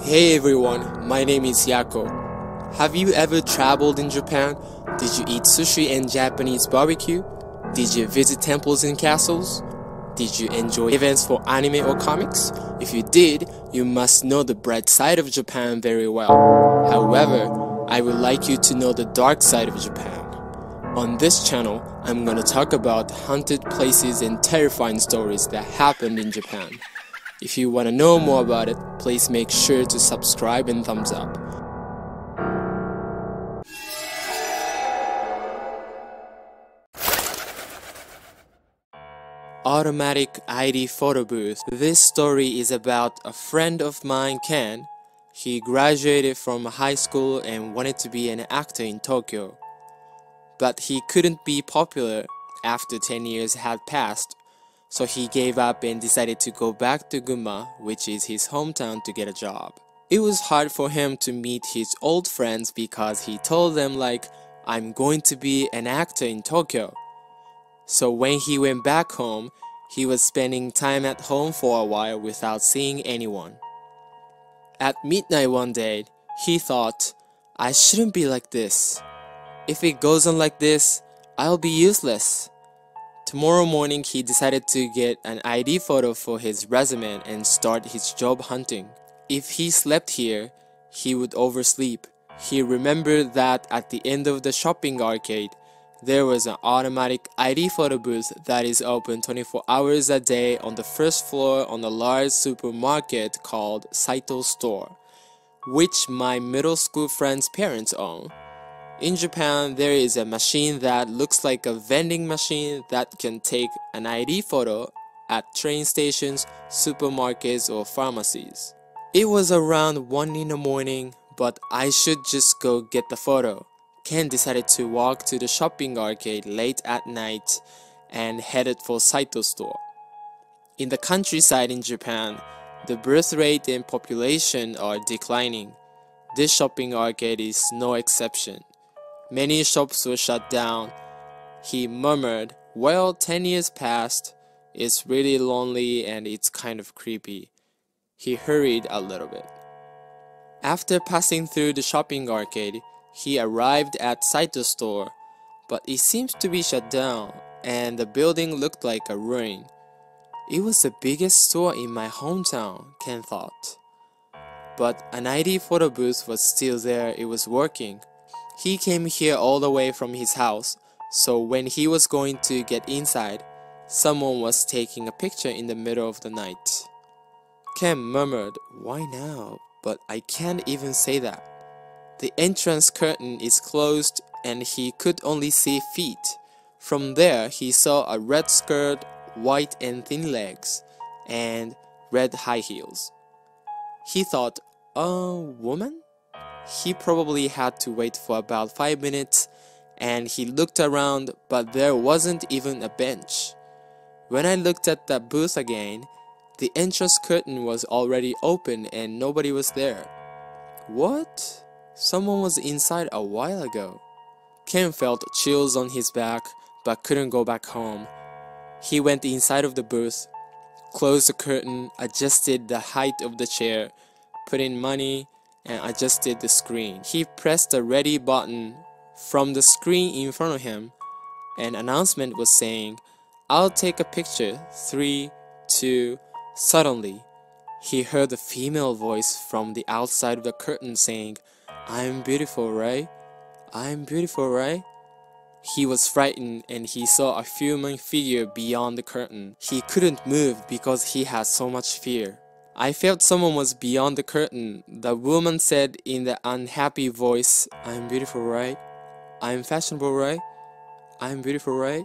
Hey everyone, my name is Yako. Have you ever traveled in Japan? Did you eat sushi and Japanese BBQ? Did you visit temples and castles? Did you enjoy events for anime or comics? If you did, you must know the bright side of Japan very well. However, I would like you to know the dark side of Japan. On this channel, I'm gonna talk about haunted places and terrifying stories that happened in Japan. If you want to know more about it, please make sure to subscribe and thumbs up. Automatic ID photo booth. This story is about a friend of mine, Ken. He graduated from high school and wanted to be an actor in Tokyo. But he couldn't be popular after 10 years had passed. So he gave up and decided to go back to Gunma, which is his hometown, to get a job. It was hard for him to meet his old friends because he told them like, I'm going to be an actor in Tokyo. So when he went back home, he was spending time at home for a while without seeing anyone. At midnight one day, he thought, I shouldn't be like this. If it goes on like this, I'll be useless. Tomorrow morning, he decided to get an ID photo for his resume and start his job hunting. If he slept here, he would oversleep. He remembered that at the end of the shopping arcade, there was an automatic ID photo booth that is open 24 hours a day on the first floor on a large supermarket called Saito Store, which my middle school friend's parents own. In Japan, there is a machine that looks like a vending machine that can take an ID photo at train stations, supermarkets, or pharmacies. It was around 1 in the morning, but I should just go get the photo. Ken decided to walk to the shopping arcade late at night and headed for Saito Store. In the countryside in Japan, the birth rate and population are declining. This shopping arcade is no exception. Many shops were shut down. He murmured, well, 10 years passed. It's really lonely and it's kind of creepy. He hurried a little bit. After passing through the shopping arcade, he arrived at Saito Store, but it seems to be shut down and the building looked like a ruin. It was the biggest store in my hometown, Ken thought. But an ID photo booth was still there. It was working. He came here all the way from his house, so when he was going to get inside, someone was taking a picture in the middle of the night. Ken murmured, why now? But I can't even say that. The entrance curtain is closed and he could only see feet. From there, he saw a red skirt, white and thin legs, and red high heels. He thought, a woman? He probably had to wait for about 5 minutes and he looked around, but there wasn't even a bench. When I looked at the booth again, the entrance curtain was already open and nobody was there. What? Someone was inside a while ago. Ken felt chills on his back but couldn't go back home. He went inside of the booth, closed the curtain, adjusted the height of the chair, put in money, and adjusted the screen. He pressed the ready button. From the screen in front of him, an announcement was saying, I'll take a picture, 3, 2, suddenly, he heard a female voice from the outside of the curtain saying, I'm beautiful, right? I'm beautiful, right? He was frightened and he saw a human figure beyond the curtain. He couldn't move because he had so much fear. I felt someone was beyond the curtain. The woman said in the unhappy voice, I'm beautiful, right? I'm fashionable, right? I'm beautiful, right?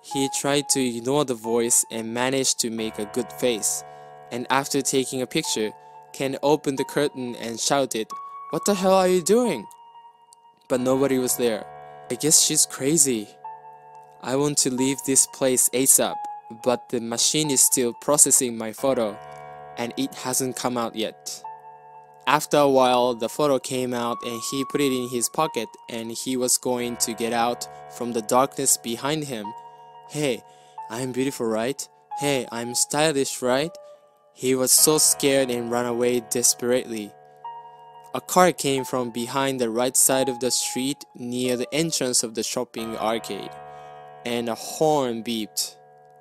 He tried to ignore the voice and managed to make a good face. And after taking a picture, Ken opened the curtain and shouted, what the hell are you doing? But nobody was there. I guess she's crazy. I want to leave this place ASAP, but the machine is still processing my photo. And it hasn't come out yet. After a while, the photo came out and he put it in his pocket and he was going to get out from the darkness behind him. Hey, I'm beautiful, right? Hey, I'm stylish, right? He was so scared and ran away desperately. A car came from behind the right side of the street near the entrance of the shopping arcade, and a horn beeped.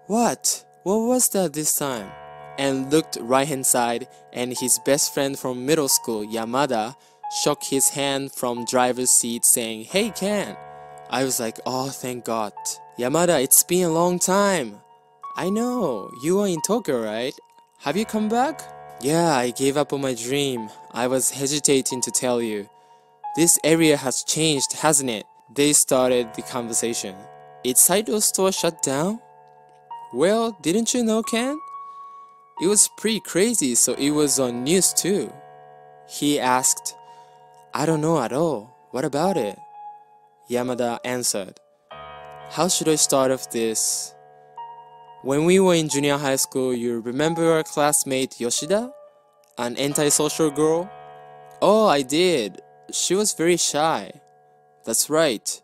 What? What was that this time? And looked right hand side, and his best friend from middle school, Yamada, shook his hand from driver's seat saying, "Hey Ken." I was like, oh thank God. Yamada, it's been a long time. I know, you are in Tokyo, right? Have you come back? Yeah, I gave up on my dream. I was hesitating to tell you. This area has changed, hasn't it? They started the conversation. Is Saito's store shut down? Well, didn't you know, Ken? It was pretty crazy, so it was on news too. He asked. I don't know at all. What about it? Yamada answered. How should I start off this? When we were in junior high school, you remember our classmate Yoshida? An antisocial girl? Oh, I did. She was very shy. That's right.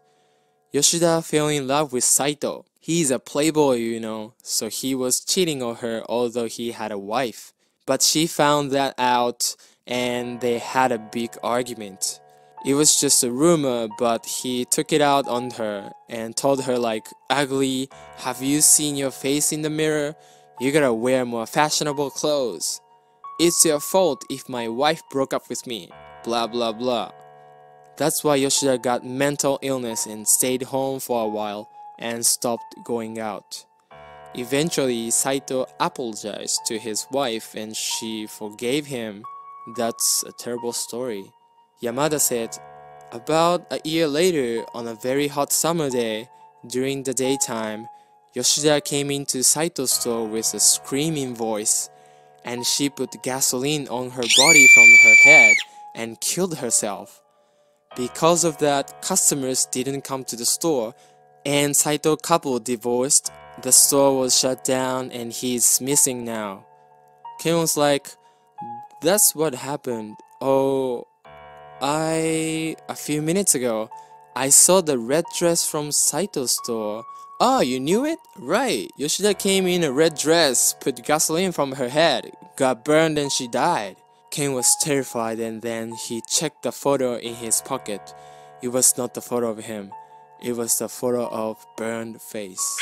Yoshida fell in love with Saito. He's a playboy, you know, so he was cheating on her although he had a wife. But she found that out and they had a big argument. It was just a rumor, but he took it out on her and told her like, ugly, have you seen your face in the mirror? You gotta wear more fashionable clothes. It's your fault if my wife broke up with me. Blah blah blah. That's why Yoshida got mental illness and stayed home for a while and stopped going out. Eventually, Saito apologized to his wife and she forgave him. That's a terrible story. Yamada said, about a year later, on a very hot summer day, during the daytime, Yoshida came into Saito's store with a screaming voice, and she put gasoline on her body from her head and killed herself. Because of that, customers didn't come to the store, and Saito couple divorced. The store was shut down and he's missing now. Ken was like, that's what happened. Oh, a few minutes ago, I saw the red dress from Saito's store. Oh, you knew it? Right. Yoshida came in a red dress, put gasoline from her head, got burned and she died. Ken was terrified and then he checked the photo in his pocket. It was not the photo of him. It was the photo of burned face.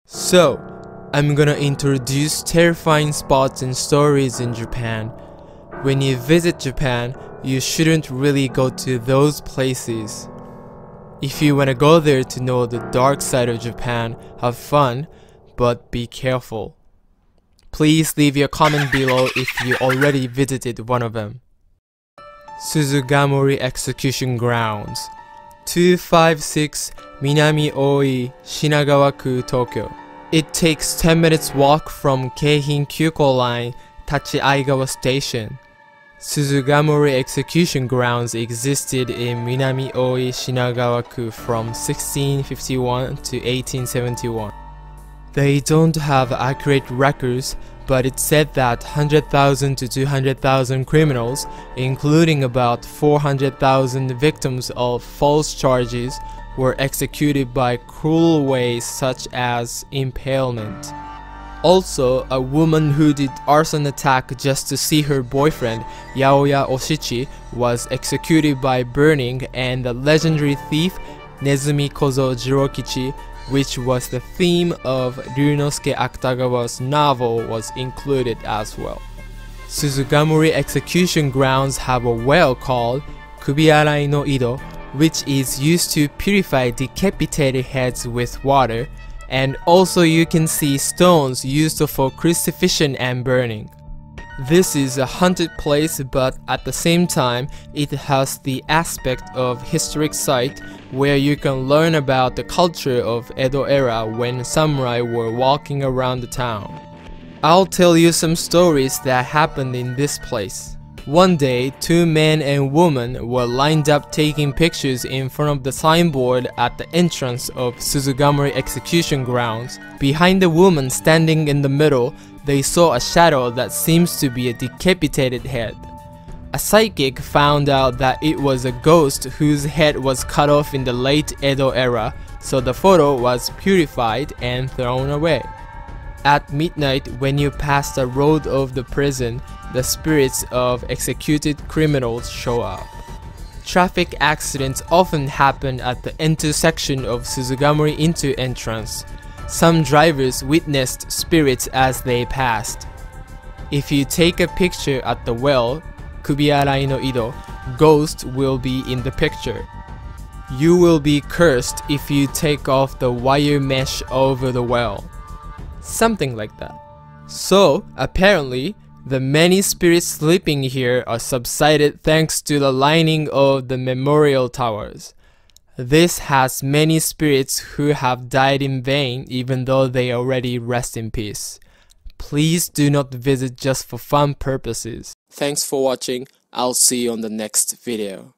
So, I'm gonna introduce terrifying spots and stories in Japan. When you visit Japan, you shouldn't really go to those places. If you wanna go there to know the dark side of Japan, have fun, but be careful. Please leave your comment below if you already visited one of them. Suzugamori Execution Grounds, 256 Minami-Oi, Shinagawa-ku, Tokyo. It takes 10 minutes walk from Keihin Kyuko Line, Tachiaigawa Station. Suzugamori Execution Grounds existed in Minami-Oi, Shinagawa-ku from 1651 to 1871. They don't have accurate records, but it's said that 100,000 to 200,000 criminals, including about 400,000 victims of false charges, were executed by cruel ways such as impalement. Also, a woman who did arson attack just to see her boyfriend, Yaoya Oshichi, was executed by burning, and the legendary thief, Nezumi Kozo Jirokichi, which was the theme of Ryunosuke Akutagawa's novel, was included as well. Suzugamori Execution Grounds have a well called Kubiarai no Ido, which is used to purify decapitated heads with water, and also you can see stones used for crucifixion and burning. This is a haunted place, but at the same time, it has the aspect of historic site where you can learn about the culture of Edo era when samurai were walking around the town. I'll tell you some stories that happened in this place. One day, two men and woman were lined up taking pictures in front of the signboard at the entrance of Suzugamori Execution Grounds. Behind the woman standing in the middle, they saw a shadow that seems to be a decapitated head. A psychic found out that it was a ghost whose head was cut off in the late Edo era, so the photo was purified and thrown away. At midnight, when you pass the road of the prison, the spirits of executed criminals show up. Traffic accidents often happen at the intersection of Suzugamori into entrance. Some drivers witnessed spirits as they passed. If you take a picture at the well, Kubiarai no Ido, ghost will be in the picture. You will be cursed if you take off the wire mesh over the well. Something like that. So, apparently, the many spirits sleeping here are subsided thanks to the lining of the memorial towers. This has many spirits who have died in vain even though they already rest in peace. Please do not visit just for fun purposes. Thanks for watching. I'll see you on the next video.